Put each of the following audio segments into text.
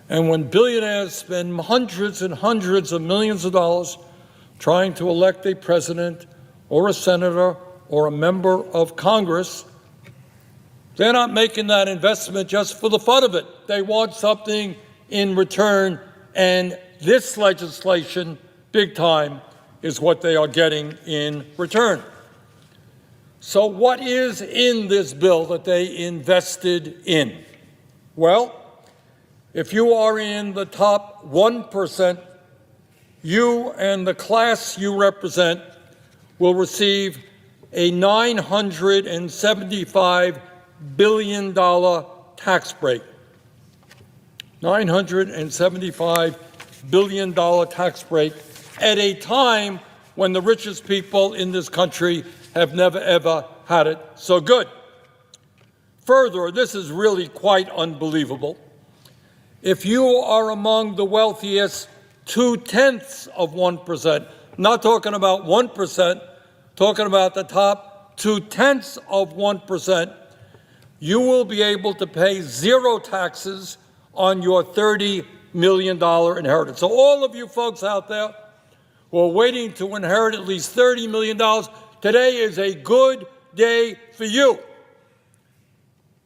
And when billionaires spend hundreds and hundreds of millions of dollars trying to elect a president or a senator or a member of Congress, they're not making that investment just for the fun of it. They want something in return, and this legislation, big time, is what they are getting in return. So what is in this bill that they invested in? Well, if you are in the top 1%, you and the class you represent will receive a $975 billion tax break. $975 billion tax break at a time when the richest people in this country have never, ever had it so good. Further, this is really quite unbelievable. If you are among the wealthiest 0.2%, not talking about 1%, talking about the top 0.2%, you will be able to pay zero taxes on your $30 million inheritance. So all of you folks out there who are waiting to inherit at least $30 million, today is a good day for you.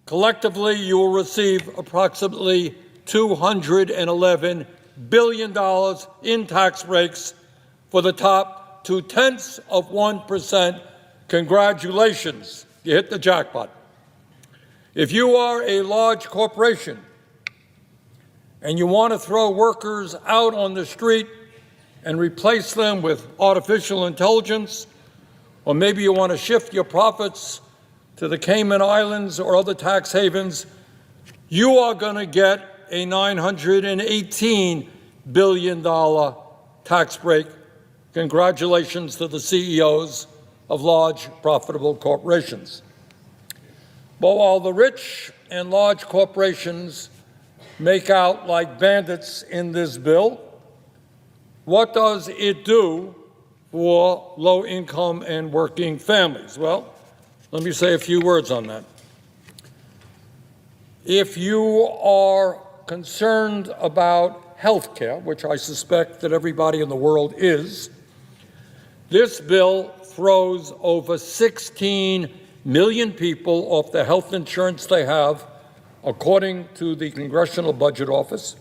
Collectively, you will receive approximately $211 billion in tax breaks for the top 0.2%. Congratulations, you hit the jackpot. If you are a large corporation and you want to throw workers out on the street and replace them with artificial intelligence, or maybe you want to shift your profits to the Cayman Islands or other tax havens, you are going to get a $918 billion tax break. Congratulations to the CEOs of large, profitable corporations. But while the rich and large corporations make out like bandits in this bill, what does it do for low-income and working families? Well, let me say a few words on that. If you are concerned about health care, which I suspect that everybody in the world is, this bill throws over 16 million people off the health insurance they have, according to the Congressional Budget Office,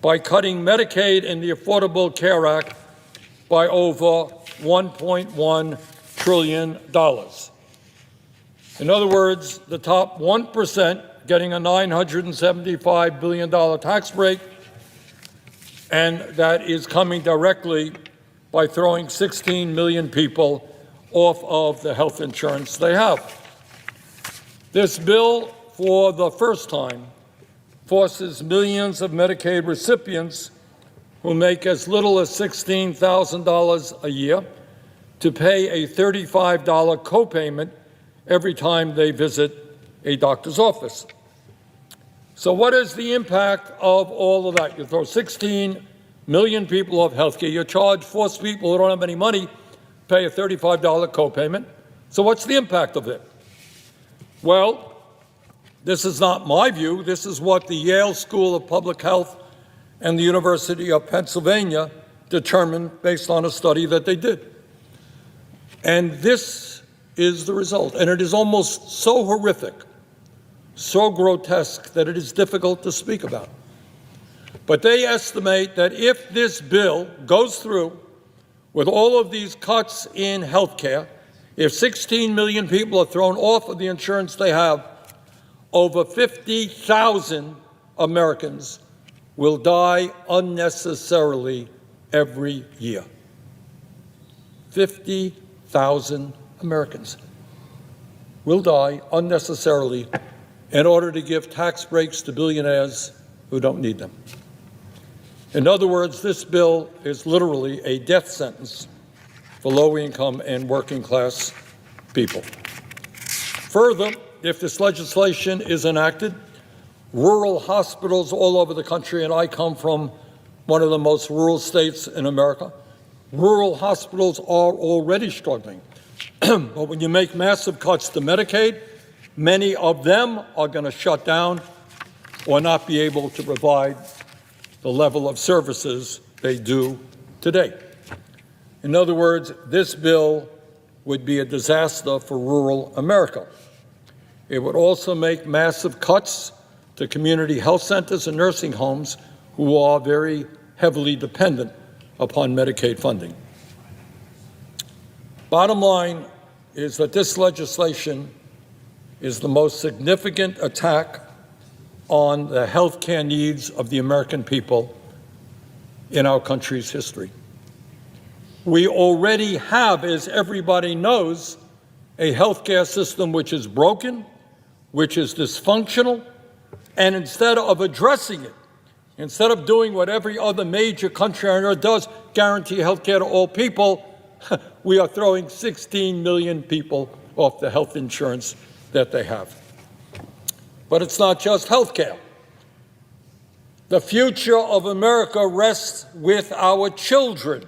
by cutting Medicaid and the Affordable Care Act by over $1.1 trillion. In other words, the top 1% getting a $975 billion tax break, and that is coming directly by throwing 16 million people off of the health insurance they have. This bill, for the first time, forces millions of Medicaid recipients who make as little as $16,000 a year to pay a $35 copayment every time they visit a doctor's office. So what is the impact of all of that? You throw 16 million people off health care. You force people who don't have any money pay a $35 copayment. So what's the impact of it? Well, this is not my view. This is what the Yale School of Public Health and the University of Pennsylvania determined based on a study that they did. And this is the result. And it is almost so horrific, so grotesque, that it is difficult to speak about. But they estimate that if this bill goes through with all of these cuts in health care, if 16 million people are thrown off of the insurance they have, over 50,000 Americans will die unnecessarily every year. 50,000 Americans will die unnecessarily in order to give tax breaks to billionaires who don't need them. In other words, this bill is literally a death sentence for low-income and working-class people. Further, if this legislation is enacted, rural hospitals all over the country, and I come from one of the most rural states in America, rural hospitals are already struggling. But when you make massive cuts to Medicaid, many of them are going to shut down or not be able to provide the level of services they do today. In other words, this bill would be a disaster for rural America. It would also make massive cuts to community health centers and nursing homes who are very heavily dependent upon Medicaid funding. Bottom line is that this legislation is the most significant attack on the health care needs of the American people in our country's history. We already have, as everybody knows, a health care system which is broken, which is dysfunctional, and instead of addressing it, instead of doing what every other major country on earth does, guarantee health care to all people, we are throwing 16 million people off the health insurance that they have. But it's not just health care. The future of America rests with our children.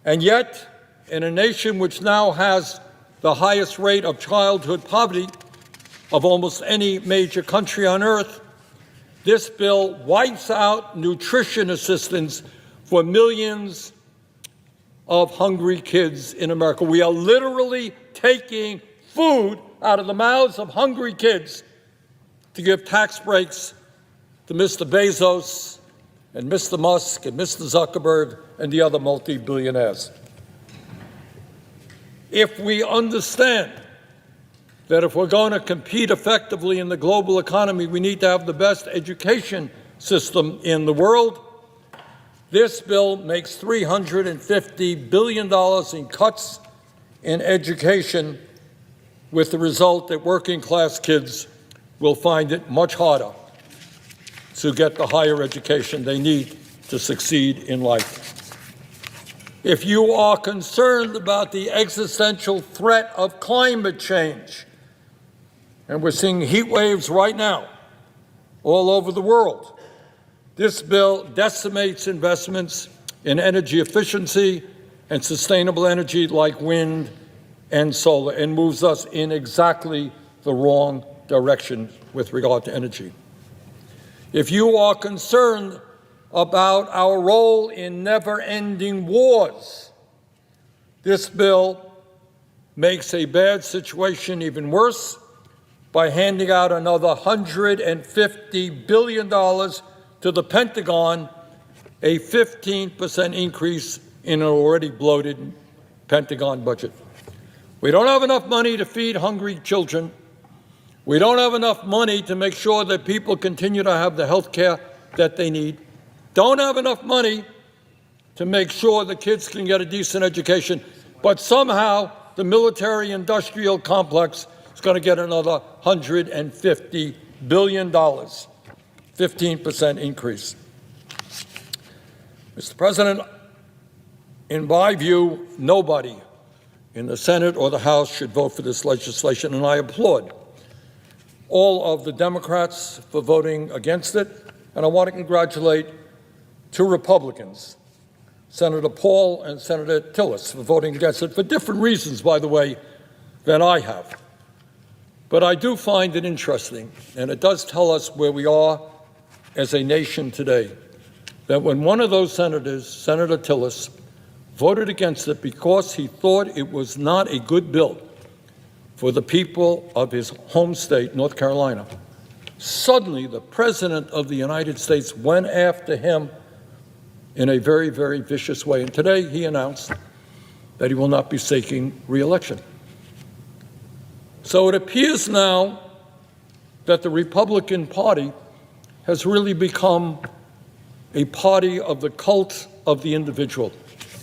And yet, in a nation which now has the highest rate of childhood poverty of almost any major country on earth, this bill wipes out nutrition assistance for millions of hungry kids in America. We are literally taking food out of the mouths of hungry kids to give tax breaks to Mr. Bezos and Mr. Musk and Mr. Zuckerberg and the other multi-billionaires. If we understand that if we're going to compete effectively in the global economy, we need to have the best education system in the world, this bill makes $350 billion in cuts in education, with the result that working-class kids will find it much harder to get the higher education they need to succeed in life. If you are concerned about the existential threat of climate change, and we're seeing heat waves right now all over the world, this bill decimates investments in energy efficiency and sustainable energy like wind and solar, and moves us in exactly the wrong direction with regard to energy. If you are concerned about our role in never-ending wars, this bill makes a bad situation even worse by handing out another $150 billion to the Pentagon, a 15% increase in an already bloated Pentagon budget. We don't have enough money to feed hungry children. We don't have enough money to make sure that people continue to have the health care that they need. Don't have enough money to make sure the kids can get a decent education. But somehow the military-industrial complex is going to get another $150 billion, 15% increase. Mr. President, in my view, nobody in the Senate or the House should vote for this legislation, and I applaud all of the Democrats for voting against it, and I want to congratulate two Republicans, Senator Paul and Senator Tillis, for voting against it for different reasons, by the way, than I have. But I do find it interesting, and it does tell us where we are as a nation today, that when one of those senators, Senator Tillis, voted against it because he thought it was not a good bill for the people of his home state, North Carolina, suddenly the President of the United States went after him in a very, very vicious way. And today he announced that he will not be seeking re-election. So it appears now that the Republican Party has really become a party of the cult of the individual.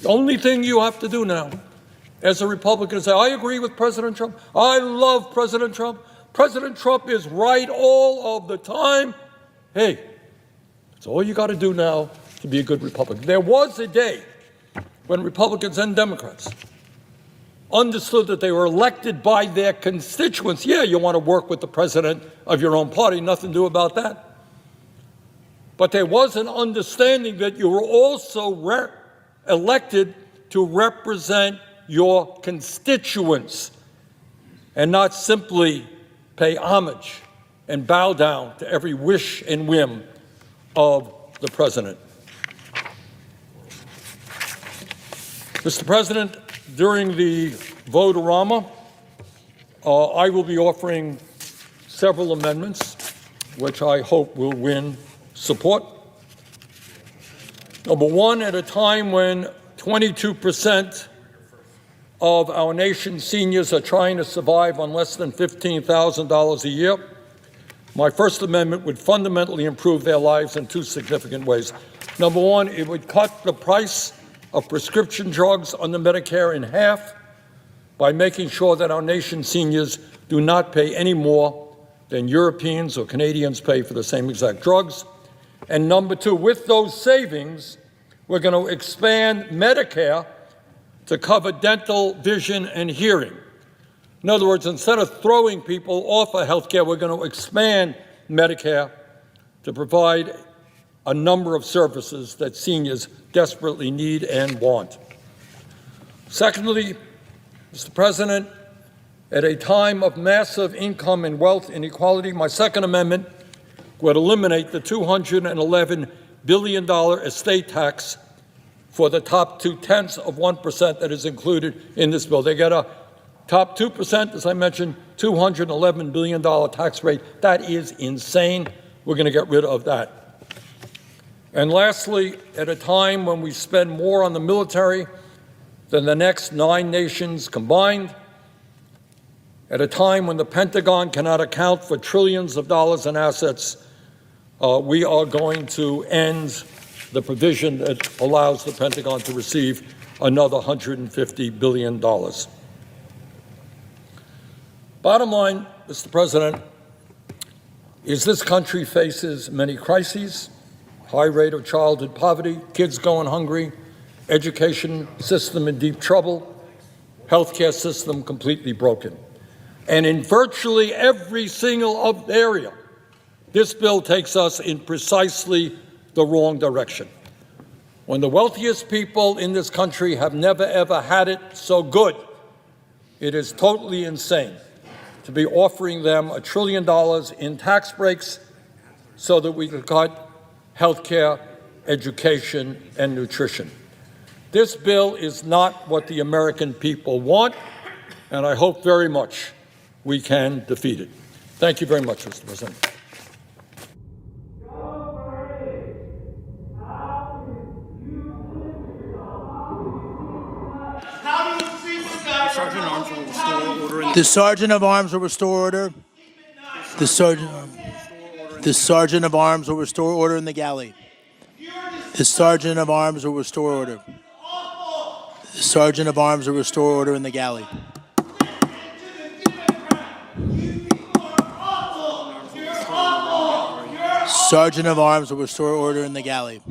The only thing you have to do now as a Republican is say, I agree with President Trump. I love President Trump. President Trump is right all of the time. Hey, that's all you got to do now to be a good Republican. There was a day when Republicans and Democrats understood that they were elected by their constituents. Yeah, you want to work with the president of your own party, nothing to do about that. But there was an understanding that you were also elected to represent your constituents and not simply pay homage and bow down to every wish and whim of the President. Mr. President, during the vote-a-rama, I will be offering several amendments, which I hope will win support. Number one, at a time when 22% of our nation's seniors are trying to survive on less than $15,000 a year, my first amendment would fundamentally improve their lives in two significant ways. Number one, it would cut the price of prescription drugs under Medicare in half by making sure that our nation's seniors do not pay any more than Europeans or Canadians pay for the same exact drugs. And number two, with those savings, we're going to expand Medicare to cover dental, vision, and hearing. In other words, instead of throwing people off of health care, we're going to expand Medicare to provide a number of services that seniors desperately need and want. Secondly, Mr. President, at a time of massive income and wealth inequality, my second amendment would eliminate the $211 billion estate tax for the top 0.2% that is included in this bill. They get a top 2%, as I mentioned, $211 billion tax rate. That is insane. We're going to get rid of that. And lastly, at a time when we spend more on the military than the next 9 nations combined, at a time when the Pentagon cannot account for trillions of dollars in assets, we are going to end the provision that allows the Pentagon to receive another $150 billion. Bottom line, Mr. President, is this country faces many crises: high rate of childhood poverty, kids going hungry, education system in deep trouble, healthcare system completely broken. And in virtually every single area, this bill takes us in precisely the wrong direction. When the wealthiest people in this country have never, ever had it so good, it is totally insane to be offering them $1 trillion in tax breaks so that we can cut health care, education, and nutrition. This bill is not what the American people want, and I hope very much we can defeat it. Thank you very much, Mr. President. The Sergeant of Arms will restore order. The Sergeant of Arms will restore order in the galley. The Sergeant of Arms will restore order. The Sergeant of Arms will restore order in the galley. Sergeant of Arms will restore order in the galley.